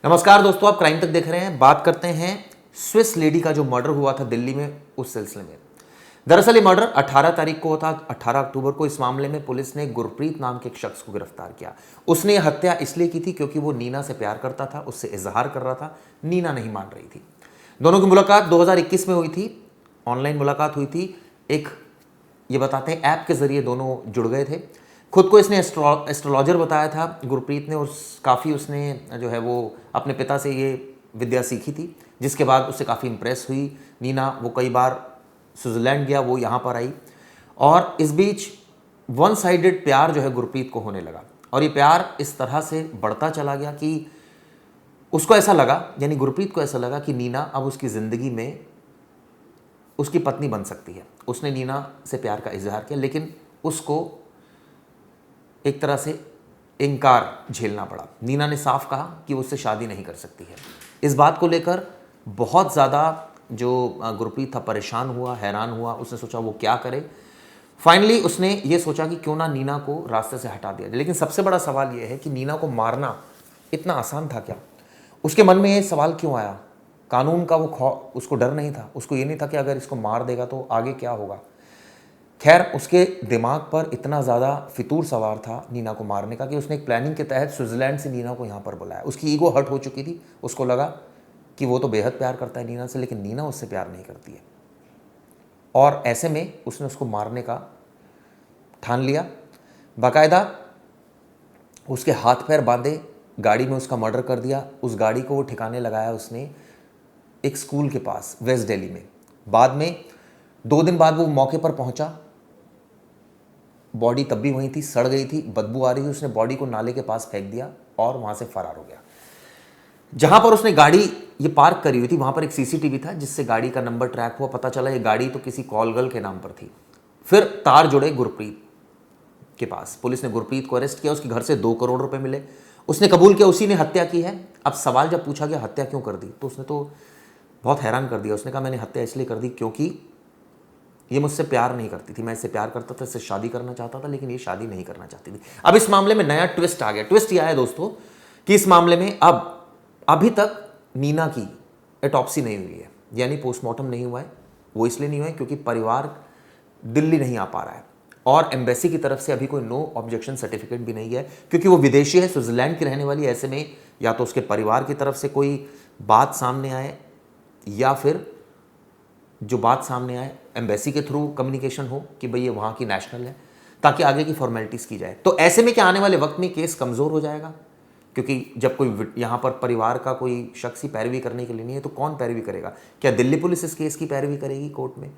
नमस्कार दोस्तों, आप क्राइम तक देख रहे हैं। बात करते हैं स्विस लेडी का जो मर्डर हुआ था दिल्ली में, उस सिलसिले में। दरअसल ये मर्डर 18 तारीख को था, 18 अक्टूबर को। इस मामले में पुलिस ने गुरप्रीत नाम के एक शख्स को गिरफ्तार किया। उसने यह हत्या इसलिए की थी क्योंकि वो नीना से प्यार करता था, उससे इजहार कर रहा था। नीना नहीं मान रही थी। दोनों की मुलाकात 2021 में हुई थी, ऑनलाइन मुलाकात हुई थी। एक ये बताते हैं ऐप के जरिए दोनों जुड़ गए थे। खुद को इसने एस्ट्रोलॉजर बताया था गुरप्रीत ने, और काफ़ी उसने जो है वो अपने पिता से ये विद्या सीखी थी, जिसके बाद उससे काफ़ी इम्प्रेस हुई नीना। वो कई बार स्विट्ज़रलैंड गया, वो यहाँ पर आई, और इस बीच वन साइडेड प्यार जो है गुरप्रीत को होने लगा। और ये प्यार इस तरह से बढ़ता चला गया कि उसको ऐसा लगा, यानी गुरप्रीत को ऐसा लगा कि नीना अब उसकी ज़िंदगी में उसकी पत्नी बन सकती है। उसने नीना से प्यार का इजहार किया, लेकिन उसको एक तरह से इनकार झेलना पड़ा। नीना ने साफ कहा कि वो उससे शादी नहीं कर सकती है। इस बात को लेकर बहुत ज़्यादा जो गुरप्रीत था परेशान हुआ, हैरान हुआ। उसने सोचा वो क्या करे। फाइनली उसने ये सोचा कि क्यों ना नीना को रास्ते से हटा दिया जाए। लेकिन सबसे बड़ा सवाल ये है कि नीना को मारना इतना आसान था क्या? उसके मन में ये सवाल क्यों आया? कानून का वो उसको डर नहीं था। उसको ये नहीं था कि अगर इसको मार देगा तो आगे क्या होगा। खैर, उसके दिमाग पर इतना ज़्यादा फितूर सवार था नीना को मारने का कि उसने एक प्लानिंग के तहत स्विट्ज़रलैंड से नीना को यहाँ पर बुलाया। उसकी ईगो हर्ट हो चुकी थी। उसको लगा कि वो तो बेहद प्यार करता है नीना से, लेकिन नीना उससे प्यार नहीं करती है। और ऐसे में उसने उसको मारने का ठान लिया। बाकायदा उसके हाथ पैर बांधे, गाड़ी में उसका मर्डर कर दिया। उस गाड़ी को वो ठिकाने लगाया उसने एक स्कूल के पास, वेस्ट दिल्ली में। बाद में 2 दिन बाद वो मौके पर पहुंचा। बॉडी तब भी वहीं थी, सड़ गई थी, बदबू आ रही थी। उसने बॉडी को नाले के पास फेंक दिया और वहां से फरार हो गया। जहां पर उसने गाड़ी ये पार्क करी हुई थी, वहां पर एक सीसीटीवी था जिससे गाड़ी का नंबर ट्रैक हुआ। पता चला ये गाड़ी तो किसी कॉल गर्ल के नाम पर थी। फिर तार जुड़े गुरप्रीत के पास। पुलिस ने गुरप्रीत को अरेस्ट किया। उसके घर से 2 करोड़ रुपए मिले। उसने कबूल किया उसी ने हत्या की है। अब सवाल जब पूछा गया हत्या क्यों कर दी, तो उसने तो बहुत हैरान कर दिया। उसने कहा मैंने हत्या इसलिए कर दी क्योंकि ये मुझसे प्यार नहीं करती थी। मैं इससे प्यार करता था, इससे शादी करना चाहता था, लेकिन ये शादी नहीं करना चाहती थी। अब इस मामले में नया ट्विस्ट आ गया। ट्विस्ट यह है दोस्तों कि इस मामले में अब अभी तक नीना की ऑटोप्सी नहीं हुई है, यानी पोस्टमार्टम नहीं हुआ है। वो इसलिए नहीं हुआ है क्योंकि परिवार दिल्ली नहीं आ पा रहा है, और एम्बेसी की तरफ से अभी कोई नो ऑब्जेक्शन सर्टिफिकेट भी नहीं है, क्योंकि वो विदेशी है, स्विट्जरलैंड की रहने वाली। ऐसे में या तो उसके परिवार की तरफ से कोई बात सामने आए, या फिर जो बात सामने आए एम्बेसी के थ्रू कम्युनिकेशन हो कि भाई ये वहाँ की नेशनल है, ताकि आगे की फॉर्मेलिटीज़ की जाए। तो ऐसे में क्या आने वाले वक्त में केस कमज़ोर हो जाएगा, क्योंकि जब कोई यहाँ पर परिवार का कोई शख्स ही पैरवी करने के लिए नहीं है, तो कौन पैरवी करेगा? क्या दिल्ली पुलिस इस केस की पैरवी करेगी कोर्ट में?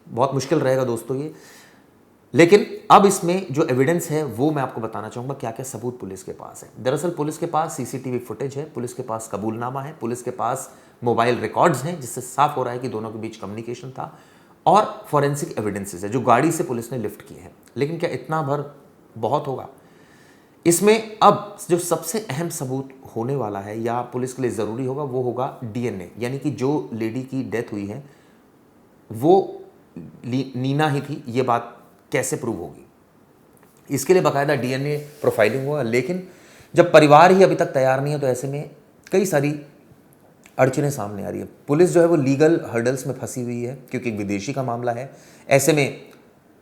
बहुत मुश्किल रहेगा दोस्तों ये। लेकिन अब इसमें जो एविडेंस है वो मैं आपको बताना चाहूँगा, क्या क्या सबूत पुलिस के पास है। दरअसल पुलिस के पास सीसीटीवी फुटेज है, पुलिस के पास कबूलनामा है, पुलिस के पास मोबाइल रिकॉर्ड्स हैं, जिससे साफ हो रहा है कि दोनों के बीच कम्युनिकेशन था, और फॉरेंसिक एविडेंसेस है जो गाड़ी से पुलिस ने लिफ्ट किए हैं। लेकिन क्या इतना भर बहुत होगा? इसमें अब जो सबसे अहम सबूत होने वाला है या पुलिस के लिए ज़रूरी होगा, वो होगा डीएनए, यानी कि जो लेडी की डेथ हुई है वो नीना ही थी। ये बात कैसे प्रूव होगी? इसके लिए बाकायदा डीएनए प्रोफाइलिंग होगा। लेकिन जब परिवार ही अभी तक तैयार नहीं है, तो ऐसे में कई सारी अड़चनें सामने आ रही है। पुलिस जो है वो लीगल हर्डल्स में फंसी हुई है, क्योंकि एक विदेशी का मामला है। ऐसे में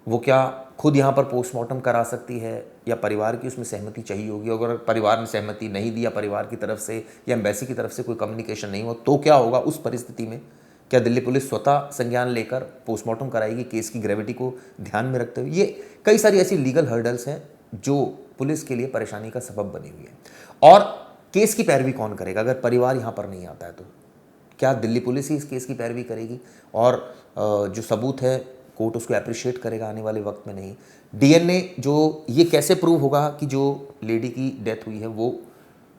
वो क्या खुद यहाँ पर पोस्टमार्टम करा सकती है, या परिवार की उसमें सहमति चाहिए होगी? अगर परिवार ने सहमति नहीं दी, या परिवार की तरफ से या एम्बेसी की तरफ से कोई कम्युनिकेशन नहीं हो, तो क्या होगा उस परिस्थिति में? क्या दिल्ली पुलिस स्वतः संज्ञान लेकर पोस्टमार्टम कराएगी केस की ग्रेविटी को ध्यान में रखते हुए? ये कई सारी ऐसी लीगल हर्डल्स हैं जो पुलिस के लिए परेशानी का सबब बनी हुई है। और केस की पैरवी कौन करेगा? अगर परिवार यहाँ पर नहीं आता है तो क्या दिल्ली पुलिस ही इस केस की पैरवी करेगी? और जो सबूत है कोर्ट उसको अप्रिशिएट करेगा आने वाले वक्त में? नहीं। डीएनए जो ये कैसे प्रूव होगा कि जो लेडी की डेथ हुई है वो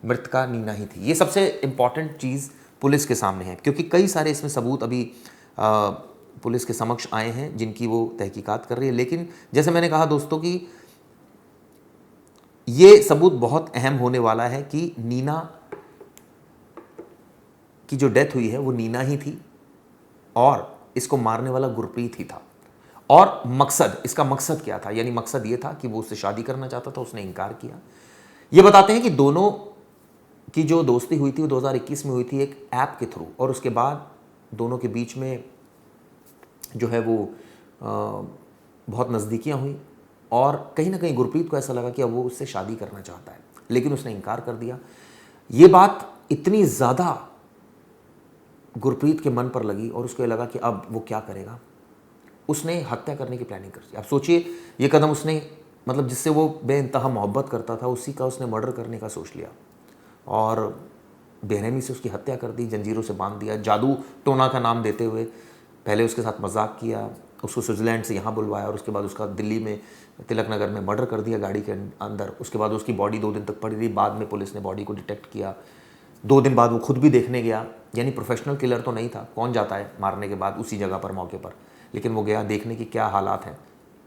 मृतका नीना ही थी? ये सबसे इंपॉर्टेंट चीज़ पुलिस के सामने है, क्योंकि कई सारे इसमें सबूत अभी पुलिस के समक्ष आए हैं जिनकी वो तहकीकात कर रही है। लेकिन जैसे मैंने कहा दोस्तों कि ये सबूत बहुत अहम होने वाला है कि नीना की जो डेथ हुई है वो नीना ही थी, और इसको मारने वाला गुरप्रीत ही था। और इसका मकसद क्या था? यानी मकसद ये था कि वो उससे शादी करना चाहता था, उसने इनकार किया। ये बताते हैं कि दोनों की जो दोस्ती हुई थी वो 2021 में हुई थी एक ऐप के थ्रू, और उसके बाद दोनों के बीच में जो है वो बहुत नज़दीकियाँ हुई, और कहीं ना कहीं गुरप्रीत को ऐसा लगा कि अब वो उससे शादी करना चाहता है, लेकिन उसने इनकार कर दिया। ये बात इतनी ज़्यादा गुरप्रीत के मन पर लगी और उसको ये लगा कि अब वो क्या करेगा, उसने हत्या करने की प्लानिंग कर दी। आप सोचिए, ये कदम उसने, मतलब जिससे वो बेइंतहा मोहब्बत करता था उसी का उसने मर्डर करने का सोच लिया और बेरहमी से उसकी हत्या कर दी, जंजीरों से बांध दिया, जादू टोना का नाम देते हुए पहले उसके साथ मजाक किया, उसको स्विट्ज़रलैंड से यहाँ बुलवाया और उसके बाद उसका दिल्ली में तिलक नगर में मर्डर कर दिया गाड़ी के अंदर। उसके बाद उसकी बॉडी 2 दिन तक पड़ी रही, बाद में पुलिस ने बॉडी को डिटेक्ट किया। 2 दिन बाद वो खुद भी देखने गया, यानी प्रोफेशनल किलर तो नहीं था, कौन जाता है मारने के बाद उसी जगह पर मौके पर, लेकिन वो गया देखने की क्या हालात हैं,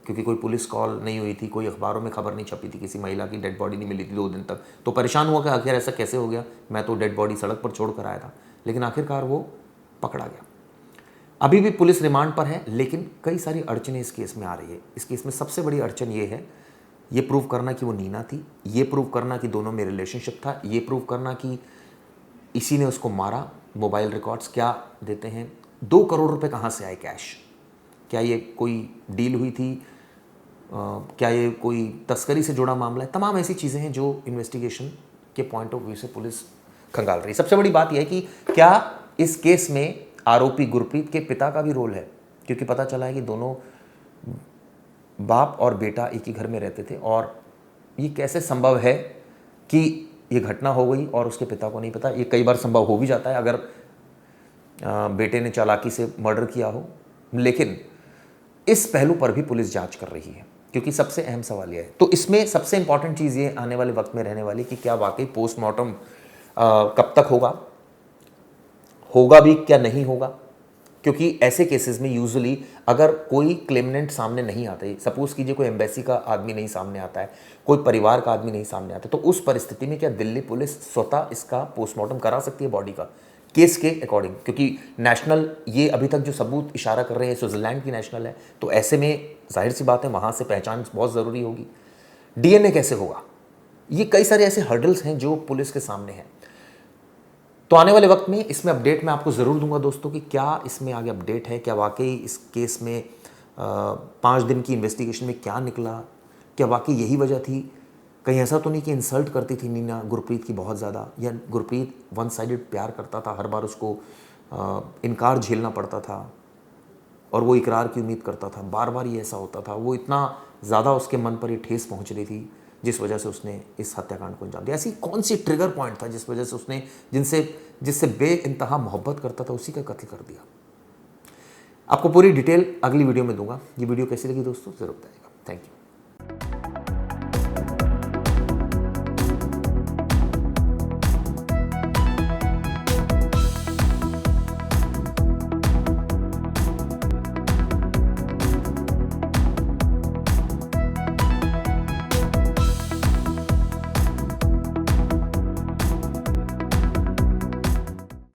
क्योंकि कोई पुलिस कॉल नहीं हुई थी, कोई अखबारों में खबर नहीं छपी थी, किसी महिला की डेड बॉडी नहीं मिली थी 2 दिन तक। तो परेशान हुआ कि आखिर ऐसा कैसे हो गया, मैं तो डेड बॉडी सड़क पर छोड़ कर आया था, लेकिन आखिरकार वो पकड़ा गया। अभी भी पुलिस रिमांड पर है, लेकिन कई सारी अड़चनें इस केस में आ रही है। इस केस में सबसे बड़ी अड़चन ये है, ये प्रूव करना कि वो नीना थी, ये प्रूव करना कि दोनों में रिलेशनशिप था, ये प्रूव करना कि इसी ने उसको मारा। मोबाइल रिकॉर्ड्स क्या देते हैं, 2 करोड़ रुपए कहाँ से आए कैश, क्या ये कोई डील हुई थी, क्या ये कोई तस्करी से जुड़ा मामला है, तमाम ऐसी चीज़ें हैं जो इन्वेस्टिगेशन के पॉइंट ऑफ व्यू से पुलिस खंगाल रही है। सबसे बड़ी बात यह है कि क्या इस केस में आरोपी गुरप्रीत के पिता का भी रोल है, क्योंकि पता चला है कि दोनों बाप और बेटा एक ही घर में रहते थे, और ये कैसे संभव है कि ये घटना हो गई और उसके पिता को नहीं पता। ये कई बार संभव हो भी जाता है अगर बेटे ने चालाकी से मर्डर किया हो, लेकिन इस पहलू पर भी पुलिस जांच कर रही है, क्योंकि सबसे अहम सवाल यह है। तो इसमें सबसे इंपॉर्टेंट चीज़ ये आने वाले वक्त में रहने वाली कि क्या वाकई पोस्टमार्टम कब तक होगा भी, क्या नहीं होगा, क्योंकि ऐसे केसेस में यूजुअली अगर कोई क्लेमनेंट सामने नहीं आता है, सपोज कीजिए कोई एम्बेसी का आदमी नहीं सामने आता है, कोई परिवार का आदमी नहीं सामने आता, तो उस परिस्थिति में क्या दिल्ली पुलिस स्वतः इसका पोस्टमार्टम करा सकती है बॉडी का, केस के अकॉर्डिंग, क्योंकि नेशनल ये अभी तक जो सबूत इशारा कर रहे हैं स्विट्जरलैंड की नेशनल है, तो ऐसे में जाहिर सी बात है वहाँ से पहचान बहुत ज़रूरी होगी। डीएनए कैसे होगा, ये कई सारे ऐसे हर्डल्स हैं जो पुलिस के सामने हैं। तो आने वाले वक्त में इसमें अपडेट मैं आपको ज़रूर दूंगा दोस्तों कि क्या इसमें आगे अपडेट है, क्या वाकई इस केस में 5 दिन की इन्वेस्टिगेशन में क्या निकला, क्या वाकई यही वजह थी, कहीं ऐसा तो नहीं कि इंसल्ट करती थी नीना गुरप्रीत की बहुत ज़्यादा, या गुरप्रीत वन साइडेड प्यार करता था, हर बार उसको इनकार झेलना पड़ता था और वो इकरार की उम्मीद करता था, बार बार ये ऐसा होता था, वो इतना ज़्यादा उसके मन पर ये ठेस पहुँच रही थी जिस वजह से उसने इस हत्याकांड को अंजाम दिया। ऐसी कौन सी ट्रिगर पॉइंट था जिस वजह से उसने जिससे बेइंतहा मोहब्बत करता था उसी का कत्ल कर दिया। आपको पूरी डिटेल अगली वीडियो में दूंगा। ये वीडियो कैसी लगी दोस्तों ज़रूर बताइएगा। Thank you.